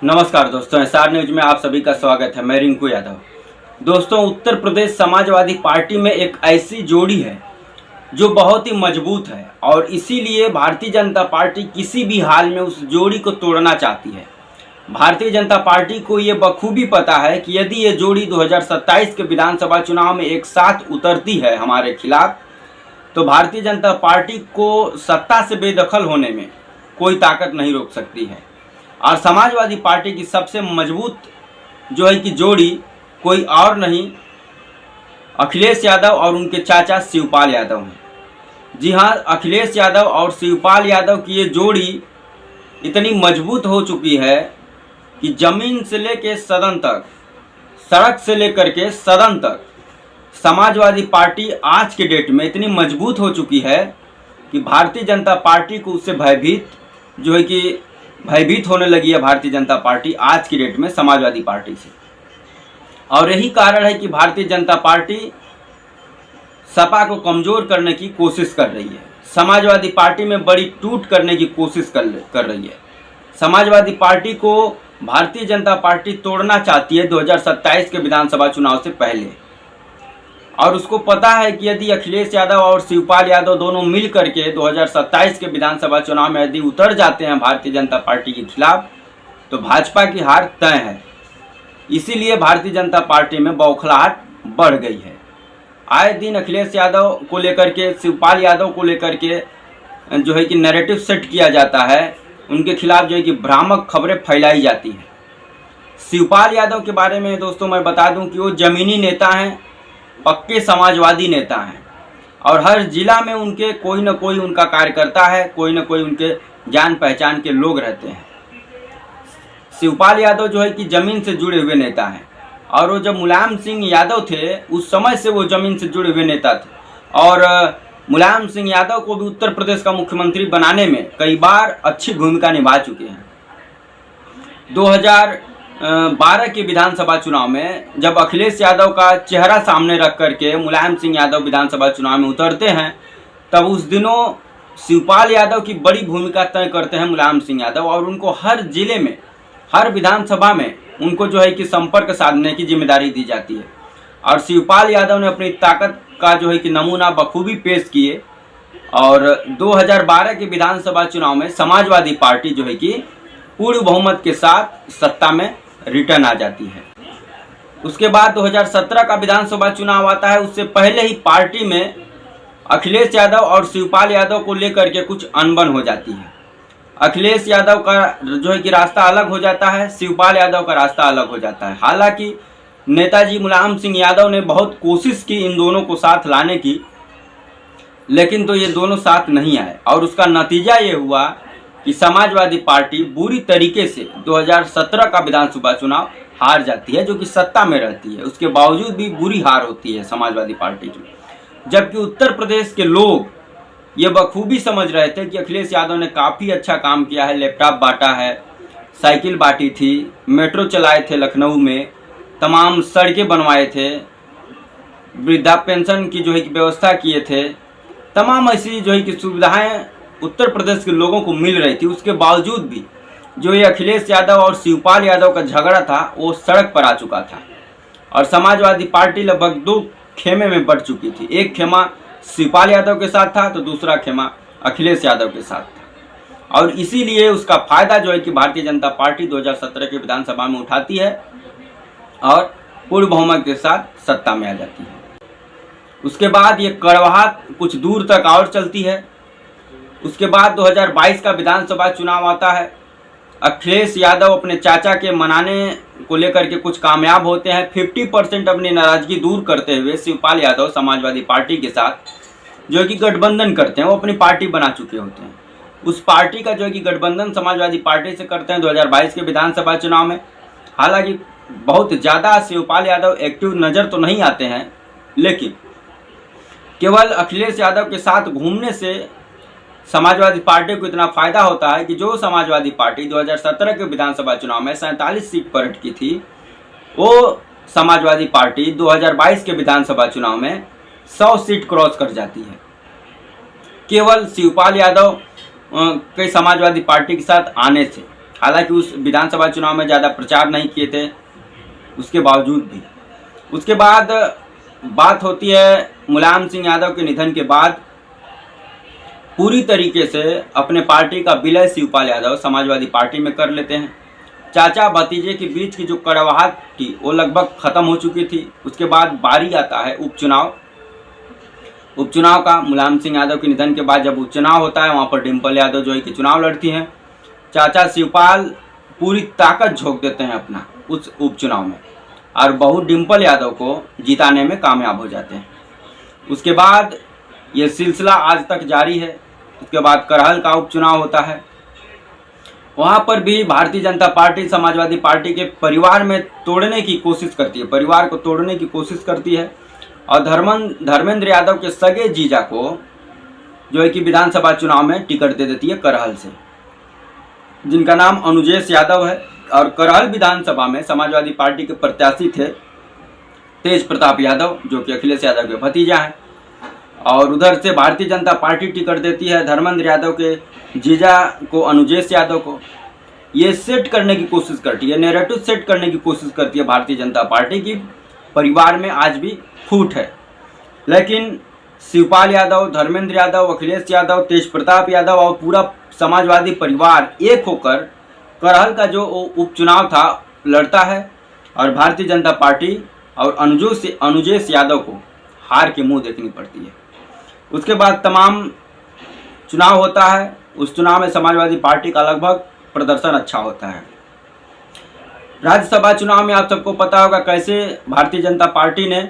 नमस्कार दोस्तों, SR news में आप सभी का स्वागत है। मैं रिंकू यादव। दोस्तों, उत्तर प्रदेश समाजवादी पार्टी में एक ऐसी जोड़ी है जो बहुत ही मजबूत है और इसीलिए भारतीय जनता पार्टी किसी भी हाल में उस जोड़ी को तोड़ना चाहती है। भारतीय जनता पार्टी को ये बखूबी पता है कि यदि ये जोड़ी 2027 के विधानसभा चुनाव में एक साथ उतरती है हमारे खिलाफ, तो भारतीय जनता पार्टी को सत्ता से बेदखल होने में कोई ताकत नहीं रोक सकती है। और समाजवादी पार्टी की सबसे मजबूत जो है कि जोड़ी कोई और नहीं, अखिलेश यादव और उनके चाचा शिवपाल यादव हैं। जी हाँ, अखिलेश यादव और शिवपाल यादव की ये जोड़ी इतनी मजबूत हो चुकी है कि जमीन से लेकर सदन तक, सड़क से लेकर के सदन तक समाजवादी पार्टी आज के डेट में इतनी मजबूत हो चुकी है कि भारतीय जनता पार्टी को उससे भयभीत होने लगी है। भारतीय जनता पार्टी आज की डेट में समाजवादी पार्टी से, और यही कारण है कि भारतीय जनता पार्टी सपा को कमज़ोर करने की कोशिश कर रही है, समाजवादी पार्टी में बड़ी टूट करने की कोशिश कर रही है। समाजवादी पार्टी को भारतीय जनता पार्टी तोड़ना चाहती है 2027 के विधानसभा चुनाव से पहले, और उसको पता है कि यदि अखिलेश यादव और शिवपाल यादव दोनों मिल करके 2027 के विधानसभा चुनाव में यदि उतर जाते हैं भारतीय जनता पार्टी के खिलाफ, तो भाजपा की हार तय है। इसीलिए भारतीय जनता पार्टी में बौखलाहट बढ़ गई है। आए दिन अखिलेश यादव को लेकर के, शिवपाल यादव को लेकर के जो है कि नैरेटिव सेट किया जाता है, उनके खिलाफ जो है कि भ्रामक खबरें फैलाई जाती हैं। शिवपाल यादव के बारे में दोस्तों मैं बता दूं कि वो ज़मीनी नेता हैं, पक्के समाजवादी नेता हैं, और हर जिला में उनके कोई न कोई उनका कार्यकर्ता है, कोई न कोई उनके जान पहचान के लोग रहते हैं। शिवपाल यादव जो है कि ज़मीन से जुड़े हुए नेता हैं, और वो जब मुलायम सिंह यादव थे उस समय से वो ज़मीन से जुड़े हुए नेता थे, और मुलायम सिंह यादव को भी उत्तर प्रदेश का मुख्यमंत्री बनाने में कई बार अच्छी भूमिका निभा चुके हैं। 2012 के विधानसभा चुनाव में जब अखिलेश यादव का चेहरा सामने रख करके मुलायम सिंह यादव विधानसभा चुनाव में उतरते हैं, तब उस दिनों शिवपाल यादव की बड़ी भूमिका तय करते हैं मुलायम सिंह यादव, और उनको हर जिले में, हर विधानसभा में उनको जो है कि संपर्क साधने की जिम्मेदारी दी जाती है। और शिवपाल यादव ने अपनी ताकत का जो है कि नमूना बखूबी पेश किए, और 2012 के विधानसभा चुनाव में समाजवादी पार्टी जो है कि पूर्ण बहुमत के साथ सत्ता में रिटर्न आ जाती है। उसके बाद 2017 का विधानसभा चुनाव आता है। उससे पहले ही पार्टी में अखिलेश यादव और शिवपाल यादव को लेकर के कुछ अनबन हो जाती है। अखिलेश यादव का जो है कि रास्ता अलग हो जाता है, शिवपाल यादव का रास्ता अलग हो जाता है। हालांकि नेताजी मुलायम सिंह यादव ने बहुत कोशिश की इन दोनों को साथ लाने की, लेकिन तो ये दोनों साथ नहीं आए, और उसका नतीजा ये हुआ कि समाजवादी पार्टी बुरी तरीके से 2017 का विधानसभा चुनाव हार जाती है, जो कि सत्ता में रहती है। उसके बावजूद भी बुरी हार होती है समाजवादी पार्टी की, जबकि उत्तर प्रदेश के लोग ये बखूबी समझ रहे थे कि अखिलेश यादव ने काफ़ी अच्छा काम किया है, लैपटॉप बांटा है, साइकिल बांटी थी, मेट्रो चलाए थे लखनऊ में, तमाम सड़कें बनवाए थे, वृद्धा पेंशन की जो है कि व्यवस्था किए थे, तमाम ऐसी जो है कि सुविधाएँ उत्तर प्रदेश के लोगों को मिल रही थी। उसके बावजूद भी जो ये अखिलेश यादव और शिवपाल यादव का झगड़ा था वो सड़क पर आ चुका था, और समाजवादी पार्टी लगभग दो खेमे में बढ़ चुकी थी। एक खेमा शिवपाल यादव के साथ था तो दूसरा खेमा अखिलेश यादव के साथ था, और इसीलिए उसका फायदा जो है कि भारतीय जनता पार्टी 2017 के विधानसभा में उठाती है और पूर्ण बहुमत के साथ सत्ता में आ जाती है। उसके बाद ये कड़वाहट कुछ दूर तक और चलती है। उसके बाद 2022 का विधानसभा चुनाव आता है। अखिलेश यादव अपने चाचा के मनाने को लेकर के कुछ कामयाब होते हैं। 50% अपनी नाराज़गी दूर करते हुए शिवपाल यादव समाजवादी पार्टी के साथ जो कि गठबंधन करते हैं, वो अपनी पार्टी बना चुके होते हैं। उस पार्टी का जो है कि गठबंधन समाजवादी पार्टी से करते हैं 2022 के विधानसभा चुनाव में। हालांकि बहुत ज़्यादा शिवपाल यादव एक्टिव नज़र तो नहीं आते हैं, लेकिन केवल अखिलेश यादव के साथ घूमने से समाजवादी पार्टी को इतना फायदा होता है कि जो समाजवादी पार्टी 2017 के विधानसभा चुनाव में 47 सीट पर अटकी थी, वो समाजवादी पार्टी 2022 के विधानसभा चुनाव में 100 सीट क्रॉस कर जाती है। केवल शिवपाल यादव के समाजवादी पार्टी के साथ आने से। हालांकि उस विधानसभा चुनाव में ज़्यादा प्रचार नहीं किए थे, उसके बावजूद भी। उसके बाद बात होती है मुलायम सिंह यादव के निधन के बाद पूरी तरीके से अपने पार्टी का विलय शिवपाल यादव समाजवादी पार्टी में कर लेते हैं। चाचा भतीजे के बीच की जो कड़वाहट थी वो लगभग खत्म हो चुकी थी। उसके बाद बारी आता है उपचुनाव का। मुलायम सिंह यादव के निधन के बाद जब उपचुनाव होता है, वहाँ पर डिम्पल यादव जो है कि चुनाव लड़ती हैं। चाचा शिवपाल पूरी ताकत झोंक देते हैं अपना उस उपचुनाव में और बहू डिम्पल यादव को जिताने में कामयाब हो जाते हैं। उसके बाद ये सिलसिला आज तक जारी है। उसके बाद करहल का उपचुनाव होता है, वहाँ पर भी भारतीय जनता पार्टी समाजवादी पार्टी के परिवार में तोड़ने की कोशिश करती है, परिवार को तोड़ने की कोशिश करती है और धर्मेंद्र यादव के सगे जीजा को जो है कि विधानसभा चुनाव में टिकट दे देती है करहल से, जिनका नाम अनुजेश यादव है। और करहल विधानसभा में समाजवादी पार्टी के प्रत्याशी थे तेज प्रताप यादव, जो कि अखिलेश यादव के भतीजा हैं। और उधर से भारतीय जनता पार्टी टिकट देती है धर्मेंद्र यादव के जीजा को, अनुजेश यादव को। ये सेट करने की कोशिश करती है, नैरेटिव सेट करने की कोशिश करती है भारतीय जनता पार्टी की परिवार में आज भी फूट है। लेकिन शिवपाल यादव, धर्मेंद्र यादव, अखिलेश यादव, तेज प्रताप यादव और पूरा समाजवादी परिवार एक होकर करहल का जो उपचुनाव था लड़ता है और भारतीय जनता पार्टी और अनुजेश यादव को हार के मुंह देखनी पड़ती है। उसके बाद तमाम चुनाव होता है। उस चुनाव में समाजवादी पार्टी का लगभग प्रदर्शन अच्छा होता है। राज्यसभा चुनाव में आप सबको पता होगा कैसे भारतीय जनता पार्टी ने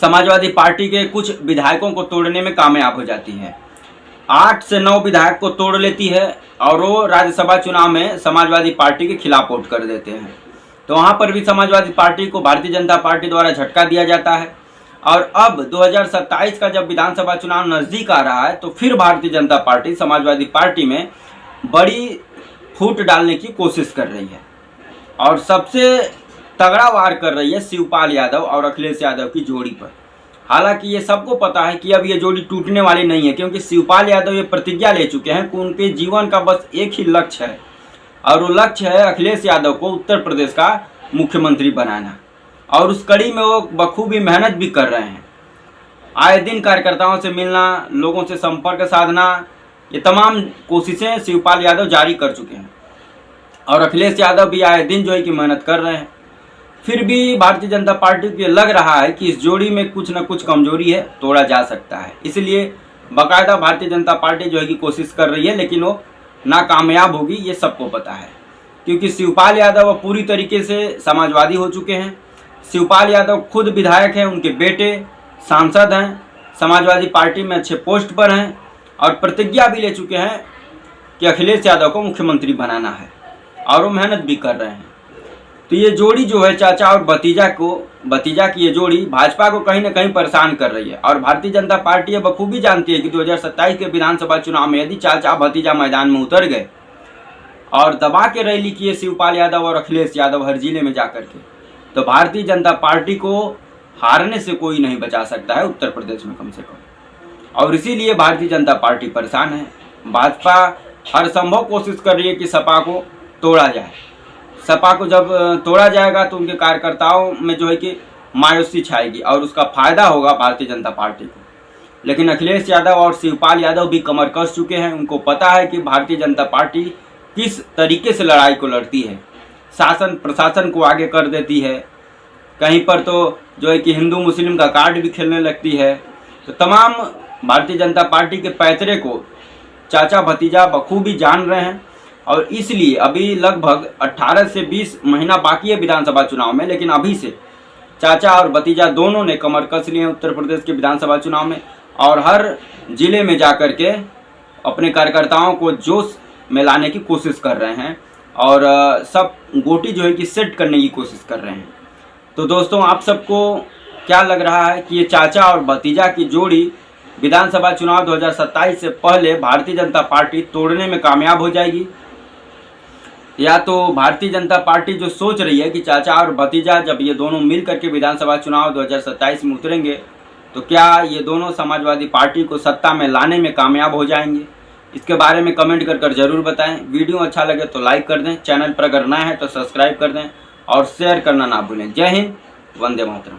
समाजवादी पार्टी के कुछ विधायकों को तोड़ने में कामयाब हो जाती है। 8 से 9 विधायक को तोड़ लेती है और वो राज्यसभा चुनाव में समाजवादी पार्टी के खिलाफ वोट कर देते हैं। तो वहाँ पर भी समाजवादी पार्टी को भारतीय जनता पार्टी द्वारा झटका दिया जाता है। और अब 2027 का जब विधानसभा चुनाव नज़दीक आ रहा है तो फिर भारतीय जनता पार्टी समाजवादी पार्टी में बड़ी फूट डालने की कोशिश कर रही है और सबसे तगड़ा वार कर रही है शिवपाल यादव और अखिलेश यादव की जोड़ी पर। हालांकि ये सबको पता है कि अब ये जोड़ी टूटने वाली नहीं है, क्योंकि शिवपाल यादव ये प्रतिज्ञा ले चुके हैं कि उनके जीवन का बस एक ही लक्ष्य है और वो लक्ष्य है अखिलेश यादव को उत्तर प्रदेश का मुख्यमंत्री बनाना। और उस कड़ी में वो बखूबी मेहनत भी कर रहे हैं। आए दिन कार्यकर्ताओं से मिलना, लोगों से संपर्क साधना, ये तमाम कोशिशें शिवपाल यादव जारी कर चुके हैं और अखिलेश यादव भी आए दिन जो है कि मेहनत कर रहे हैं। फिर भी भारतीय जनता पार्टी को लग रहा है कि इस जोड़ी में कुछ न कुछ कमजोरी है, तोड़ा जा सकता है। इसलिए बाकायदा भारतीय जनता पार्टी जो है कि कोशिश कर रही है, लेकिन वो नाकामयाब होगी, ये सबको पता है। क्योंकि शिवपाल यादव पूरी तरीके से समाजवादी हो चुके हैं। शिवपाल यादव खुद विधायक हैं, उनके बेटे सांसद हैं, समाजवादी पार्टी में अच्छे पोस्ट पर हैं और प्रतिज्ञा भी ले चुके हैं कि अखिलेश यादव को मुख्यमंत्री बनाना है और वो मेहनत भी कर रहे हैं। तो ये जोड़ी जो है चाचा और भतीजा की ये जोड़ी भाजपा को कहीं ना कहीं परेशान कर रही है और भारतीय जनता पार्टी ये बखूबी जानती है कि 2027 के विधानसभा चुनाव में यदि चाचा भतीजा मैदान में उतर गए और दबा के रैली किए शिवपाल यादव और अखिलेश यादव हर जिले में जाकर के, तो भारतीय जनता पार्टी को हारने से कोई नहीं बचा सकता है उत्तर प्रदेश में कम से कम। और इसीलिए भारतीय जनता पार्टी परेशान है। भाजपा हर संभव कोशिश कर रही है कि सपा को तोड़ा जाए। सपा को जब तोड़ा जाएगा तो उनके कार्यकर्ताओं में जो है कि मायूसी छाएगी और उसका फायदा होगा भारतीय जनता पार्टी को। लेकिन अखिलेश यादव और शिवपाल यादव भी कमर कस चुके हैं। उनको पता है कि भारतीय जनता पार्टी किस तरीके से लड़ाई को लड़ती है, शासन प्रशासन को आगे कर देती है, कहीं पर तो जो है कि हिंदू मुस्लिम का कार्ड भी खेलने लगती है। तो तमाम भारतीय जनता पार्टी के पैतरे को चाचा भतीजा बखूबी जान रहे हैं और इसलिए अभी लगभग 18 से 20 महीना बाकी है विधानसभा चुनाव में, लेकिन अभी से चाचा और भतीजा दोनों ने कमर कस लिए हैं उत्तर प्रदेश के विधानसभा चुनाव में और हर जिले में जाकर के अपने कार्यकर्ताओं को जोश में लाने की कोशिश कर रहे हैं और सब गोटी जो है कि सेट करने की कोशिश कर रहे हैं। तो दोस्तों, आप सबको क्या लग रहा है कि ये चाचा और भतीजा की जोड़ी विधानसभा चुनाव 2027 से पहले भारतीय जनता पार्टी तोड़ने में कामयाब हो जाएगी, या तो भारतीय जनता पार्टी जो सोच रही है कि चाचा और भतीजा जब ये दोनों मिल करके विधानसभा चुनाव 2027 में उतरेंगे तो क्या ये दोनों समाजवादी पार्टी को सत्ता में लाने में कामयाब हो जाएंगे, इसके बारे में कमेंट कर जरूर बताएं। वीडियो अच्छा लगे तो लाइक कर दें, चैनल पर अगर नया है तो सब्सक्राइब कर दें और शेयर करना ना भूलें। जय हिंद, वंदे मातरम।